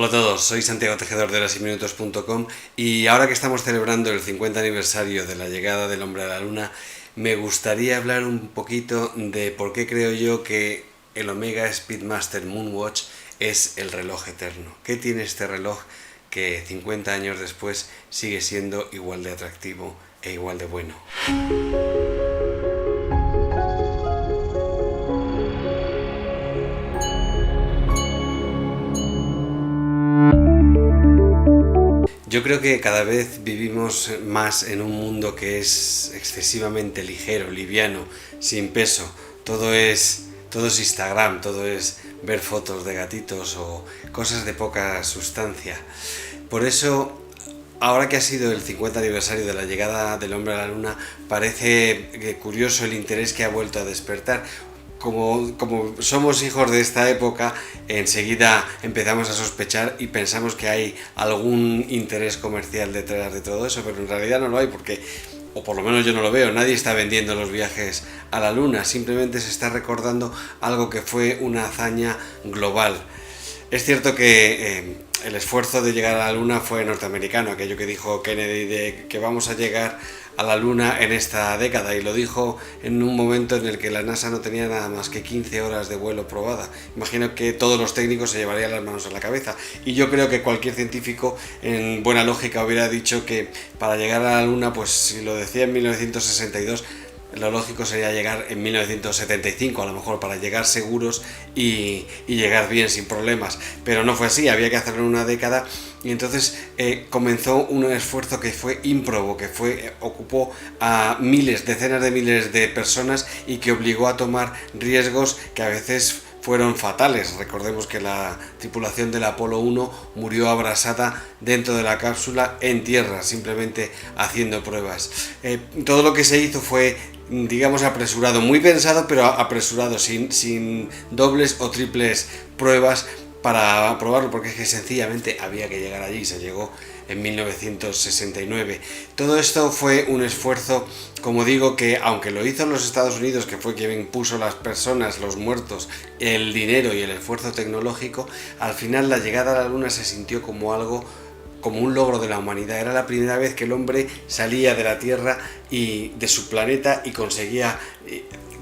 Hola a todos, soy Santiago Tejedor de horasyminutos.com y ahora que estamos celebrando el 50 aniversario de la llegada del hombre a la luna, me gustaría hablar un poquito de por qué creo yo que el Omega Speedmaster Moonwatch es el reloj eterno. ¿Qué tiene este reloj que 50 años después sigue siendo igual de atractivo e igual de bueno? Yo creo que cada vez vivimos más en un mundo que es excesivamente ligero, liviano, sin peso. Todo es Instagram, todo es ver fotos de gatitos o cosas de poca sustancia. Por eso, ahora que ha sido el 50 aniversario de la llegada del hombre a la luna, parece curioso el interés que ha vuelto a despertar. Como somos hijos de esta época, enseguida empezamos a sospechar y pensamos que hay algún interés comercial detrás de todo eso, pero en realidad no lo hay porque, o por lo menos yo no lo veo, nadie está vendiendo los viajes a la luna, simplemente se está recordando algo que fue una hazaña global. Es cierto que el esfuerzo de llegar a la luna fue norteamericano, aquello que dijo Kennedy de que vamos a llegar a la luna en esta década, y lo dijo en un momento en el que la NASA no tenía nada más que 15 horas de vuelo probada. Imagino que todos los técnicos se llevarían las manos a la cabeza, y yo creo que cualquier científico en buena lógica hubiera dicho que para llegar a la luna, pues si lo decía en 1962, lo lógico sería llegar en 1975, a lo mejor, para llegar seguros y llegar bien, sin problemas. Pero no fue así, había que hacerlo en una década, y entonces comenzó un esfuerzo que fue ímprobo, que ocupó a miles, decenas de miles de personas y que obligó a tomar riesgos que a veces fueron fatales. Recordemos que la tripulación del Apolo 1 murió abrasada dentro de la cápsula en tierra, simplemente haciendo pruebas. Todo lo que se hizo fue, digamos, apresurado, muy pensado, pero apresurado, sin dobles o triples pruebas para probarlo, porque es que sencillamente había que llegar allí. Se llegó en 1969. Todo esto fue un esfuerzo, como digo, que aunque lo hizo los Estados Unidos, que fue quien puso las personas, los muertos, el dinero y el esfuerzo tecnológico, al final la llegada a la luna se sintió como algo, como un logro de la humanidad. Era la primera vez que el hombre salía de la Tierra y de su planeta y conseguía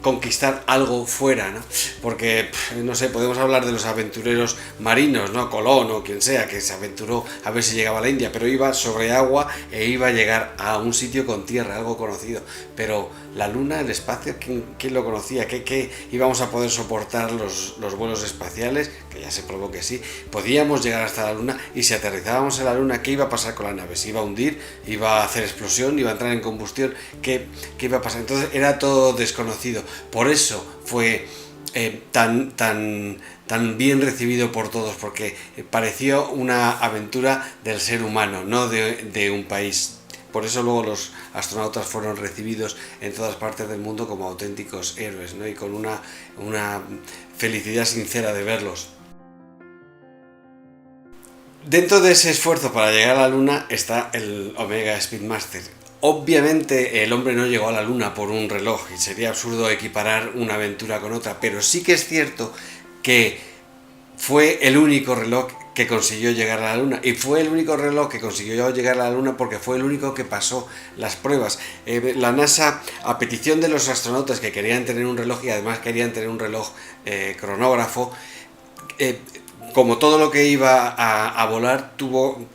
conquistar algo fuera, ¿no? Porque, no sé, podemos hablar de los aventureros marinos, ¿no? Colón o quien sea, que se aventuró a ver si llegaba a la India, pero iba sobre agua e iba a llegar a un sitio con tierra, algo conocido. Pero la luna, el espacio, ¿quién lo conocía? ¿Qué íbamos a poder soportar los vuelos espaciales? Que ya se probó que sí. Podíamos llegar hasta la luna, y si aterrizábamos en la luna, ¿qué iba a pasar con la nave? ¿Se iba a hundir? ¿Iba a hacer explosión? ¿Iba a entrar en combustión? ¿Qué iba a pasar? Entonces era todo desconocido. Por eso fue tan bien recibido por todos, porque pareció una aventura del ser humano, no de un país. Por eso luego los astronautas fueron recibidos en todas partes del mundo como auténticos héroes, ¿no? Y con una felicidad sincera de verlos. Dentro de ese esfuerzo para llegar a la luna está el Omega Speedmaster. Obviamente el hombre no llegó a la luna por un reloj, y sería absurdo equiparar una aventura con otra, pero sí que es cierto que fue el único reloj que consiguió llegar a la luna, y fue el único reloj que consiguió llegar a la luna porque fue el único que pasó las pruebas. La NASA, a petición de los astronautas que querían tener un reloj, y además querían tener un reloj cronógrafo, como todo lo que iba a volar,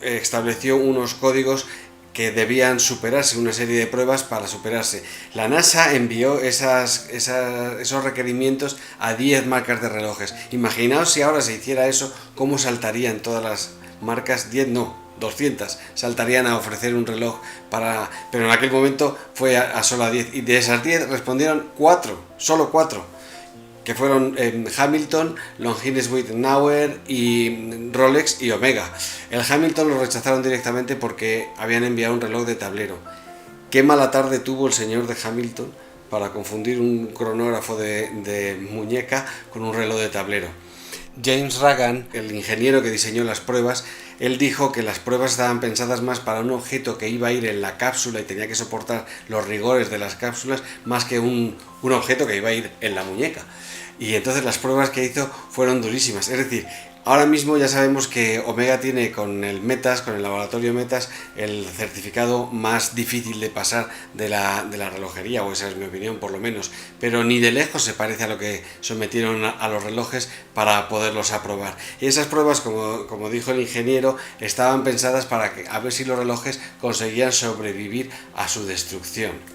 estableció unos códigos que debían superarse, una serie de pruebas para superarse. La NASA envió esos requerimientos a 10 marcas de relojes. Imaginaos si ahora se hiciera eso, cómo saltarían todas las marcas. 10 no, 200 saltarían a ofrecer un reloj pero en aquel momento fue a solo a 10, y de esas 10 respondieron 4, solo 4, que fueron Hamilton, Longines Wittnauer y Rolex y Omega. El Hamilton lo rechazaron directamente porque habían enviado un reloj de tablero. Qué mala tarde tuvo el señor de Hamilton para confundir un cronógrafo de muñeca con un reloj de tablero. James Ragan, el ingeniero que diseñó las pruebas, él dijo que las pruebas estaban pensadas más para un objeto que iba a ir en la cápsula y tenía que soportar los rigores de las cápsulas, más que un objeto que iba a ir en la muñeca. Y entonces las pruebas que hizo fueron durísimas. Es decir, Ahora mismo ya sabemos que Omega tiene con el Metas, con el laboratorio Metas, el certificado más difícil de pasar de la relojería, o esa es mi opinión por lo menos, pero ni de lejos se parece a lo que sometieron a los relojes para poderlos aprobar. Y esas pruebas, como dijo el ingeniero, estaban pensadas para a ver si los relojes conseguían sobrevivir a su destrucción.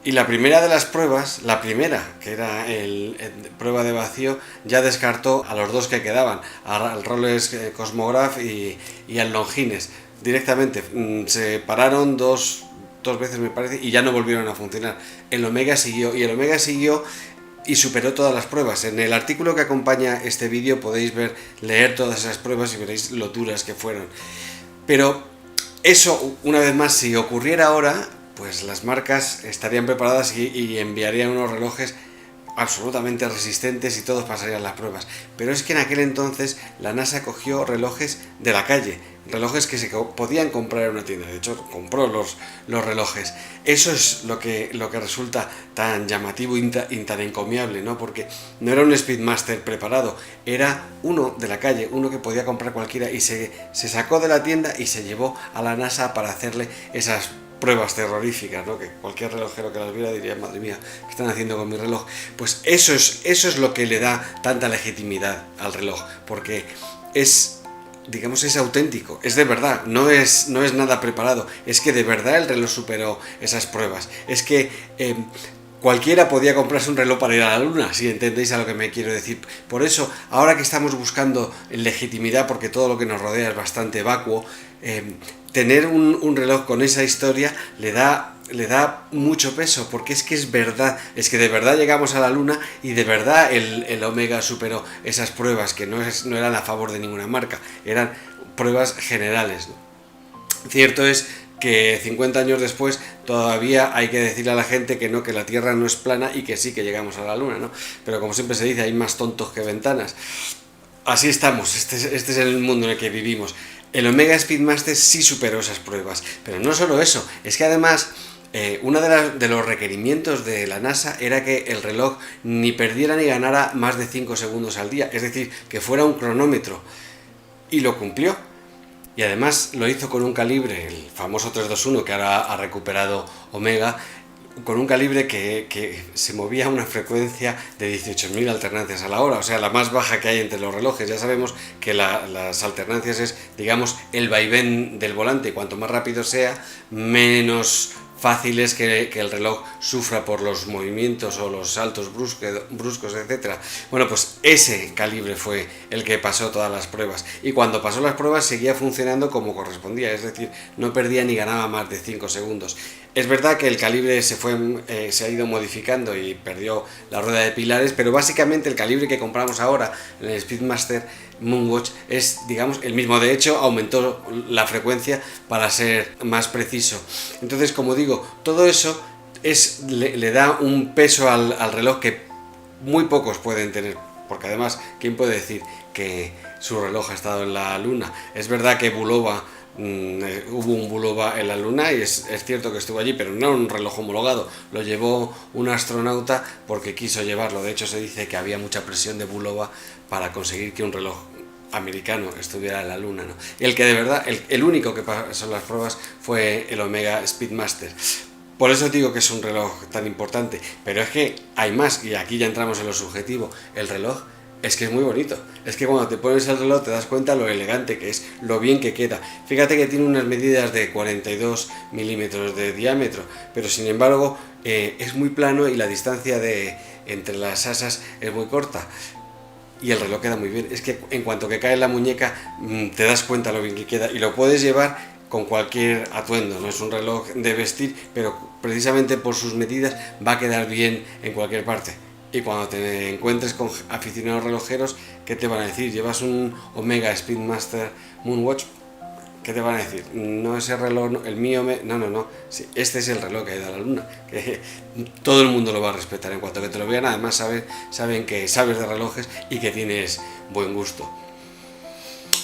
Y la primera de las pruebas, que era el prueba de vacío, ya descartó a los dos que quedaban, al Rolex Cosmograph y al Longines. Directamente se pararon dos veces, me parece, y ya no volvieron a funcionar. El Omega siguió, y superó todas las pruebas. En el artículo que acompaña este vídeo podéis leer todas esas pruebas y veréis lo duras que fueron. Pero eso, una vez más, si ocurriera ahora, pues las marcas estarían preparadas y enviarían unos relojes absolutamente resistentes y todos pasarían las pruebas. Pero es que en aquel entonces la NASA cogió relojes de la calle, relojes que se podían comprar en una tienda. De hecho, compró los relojes. Eso es lo que resulta tan llamativo y tan encomiable, ¿no? Porque no era un Speedmaster preparado, era uno de la calle, uno que podía comprar cualquiera, y se sacó de la tienda y se llevó a la NASA para hacerle esas pruebas terroríficas, ¿no? Que cualquier relojero que las viera diría, madre mía, ¿qué están haciendo con mi reloj? Pues eso es lo que le da tanta legitimidad al reloj, porque es auténtico, es de verdad, no es nada preparado, es que de verdad el reloj superó esas pruebas, es que cualquiera podía comprarse un reloj para ir a la luna, si entendéis a lo que me quiero decir. Por eso, ahora que estamos buscando legitimidad, porque todo lo que nos rodea es bastante vacuo, tener un reloj con esa historia le da mucho peso, porque es que es verdad, es que de verdad llegamos a la luna y de verdad el Omega superó esas pruebas que no eran a favor de ninguna marca, eran pruebas generales, ¿no? Cierto es que 50 años después todavía hay que decirle a la gente que no, que la Tierra no es plana y que sí que llegamos a la luna, ¿no? Pero como siempre se dice, hay más tontos que ventanas. Así estamos, este es el mundo en el que vivimos. El Omega Speedmaster sí superó esas pruebas, pero no solo eso, es que además uno de los requerimientos de la NASA era que el reloj ni perdiera ni ganara más de 5 segundos al día, es decir, que fuera un cronómetro, y lo cumplió. Y además lo hizo con un calibre, el famoso 321 que ahora ha recuperado Omega, con un calibre que se movía a una frecuencia de 18.000 alternancias a la hora, o sea, la más baja que hay entre los relojes. Ya sabemos que las alternancias es, digamos, el vaivén del volante, y cuanto más rápido sea, menos fácil es que el reloj sufra por los movimientos o los saltos bruscos, etc. Bueno, pues ese calibre fue el que pasó todas las pruebas, y cuando pasó las pruebas seguía funcionando como correspondía, es decir, no perdía ni ganaba más de 5 segundos. Es verdad que el calibre se ha ido modificando y perdió la rueda de pilares, pero básicamente el calibre que compramos ahora en el Speedmaster Moonwatch es, digamos, el mismo. De hecho, aumentó la frecuencia para ser más preciso. Entonces, como digo, todo eso le da un peso al reloj que muy pocos pueden tener, porque además, ¿quién puede decir que su reloj ha estado en la luna? Es verdad que Bulova, hubo un Bulova en la luna, y es cierto que estuvo allí, pero no era un reloj homologado, lo llevó un astronauta porque quiso llevarlo. De hecho, se dice que había mucha presión de Bulova para conseguir que un reloj americano estuviera en la luna, ¿no? El que de verdad, el único que pasó las pruebas fue el Omega Speedmaster. Por eso digo que es un reloj tan importante, pero es que hay más, y aquí ya entramos en lo subjetivo. El reloj es que es muy bonito, es que cuando te pones el reloj te das cuenta lo elegante que es, lo bien que queda. Fíjate que tiene unas medidas de 42 milímetros de diámetro, pero sin embargo es muy plano y la distancia entre las asas es muy corta. Y el reloj queda muy bien, es que en cuanto que cae en la muñeca te das cuenta lo bien que queda, y lo puedes llevar con cualquier atuendo. No es un reloj de vestir, pero precisamente por sus medidas va a quedar bien en cualquier parte. Y cuando te encuentres con aficionados relojeros, ¿qué te van a decir? ¿Llevas un Omega Speedmaster Moonwatch? ¿Qué te van a decir? No, ese reloj, el mío, no. Sí, este es el reloj que ha ido a la luna. Que todo el mundo lo va a respetar. En cuanto que te lo vean, además saben que sabes de relojes y que tienes buen gusto.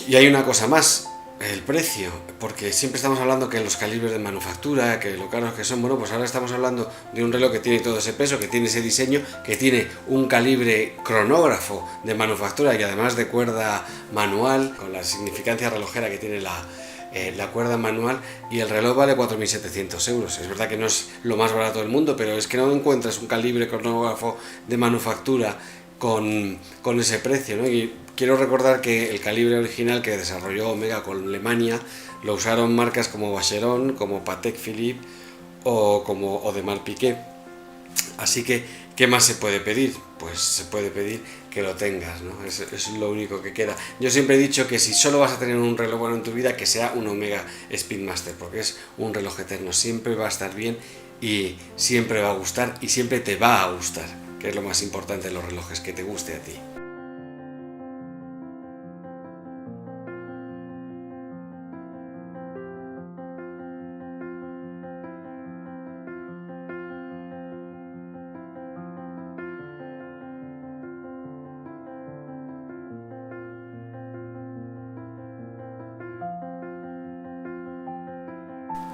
Y hay una cosa más. el precio, porque siempre estamos hablando que los calibres de manufactura, que lo caros que son, bueno, pues ahora estamos hablando de un reloj que tiene todo ese peso, que tiene ese diseño, que tiene un calibre cronógrafo de manufactura y además de cuerda manual, con la significancia relojera que tiene la cuerda manual, y el reloj vale 4.700 euros. Es verdad que no es lo más barato del mundo, pero es que no encuentras un calibre cronógrafo de manufactura con ese precio, ¿no? Y quiero recordar que el calibre original que desarrolló Omega con Alemania lo usaron marcas como Vacheron, como Patek Philippe o como Audemars Piguet. Así que, ¿qué más se puede pedir? Pues se puede pedir que lo tengas, ¿no? Es lo único que queda. Yo siempre he dicho que si solo vas a tener un reloj bueno en tu vida, que sea un Omega Speedmaster, porque es un reloj eterno, siempre va a estar bien y siempre va a gustar y siempre te va a gustar, que es lo más importante de los relojes, que te guste a ti.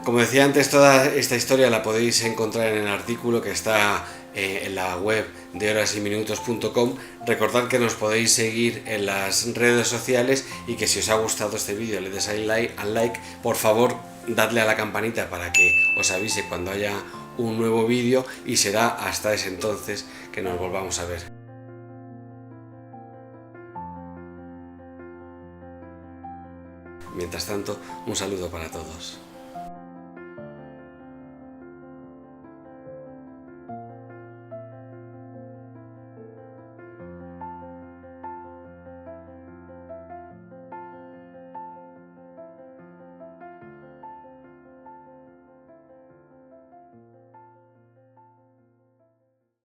Como decía antes, toda esta historia la podéis encontrar en el artículo que está en la web de horasyminutos.com. Recordad que nos podéis seguir en las redes sociales y que si os ha gustado este vídeo le des al like. Por favor, dadle a la campanita para que os avise cuando haya un nuevo vídeo, y será hasta ese entonces que nos volvamos a ver. Mientras tanto, un saludo para todos.